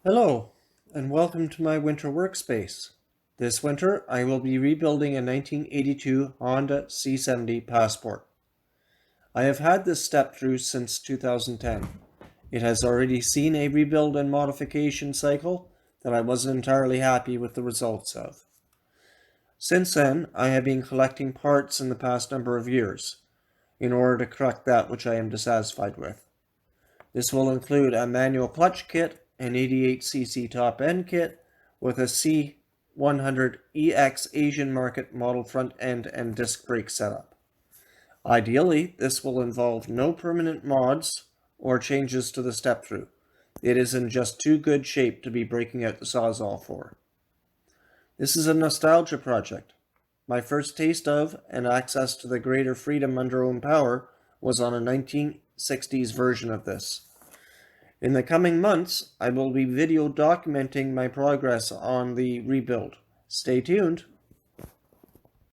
Hello, and welcome to my winter workspace. This winter, I will be rebuilding a 1982 Honda C70 Passport. I have had this step through since 2010. It has already seen a rebuild and modification cycle that I wasn't entirely happy with the results of. Since then, I have been collecting parts in the past number of years in order to correct that which I am dissatisfied with. This will include a manual clutch kit, an 88cc top end kit with a C100EX Asian market model front end and disc brake setup. Ideally, this will involve no permanent mods or changes to the step-through. It is in just too good shape to be breaking out the Sawzall for. This is a nostalgia project. My first taste of and access to the greater freedom under own power was on a 1960s version of this. In the coming months, I will be video documenting my progress on the rebuild. Stay tuned.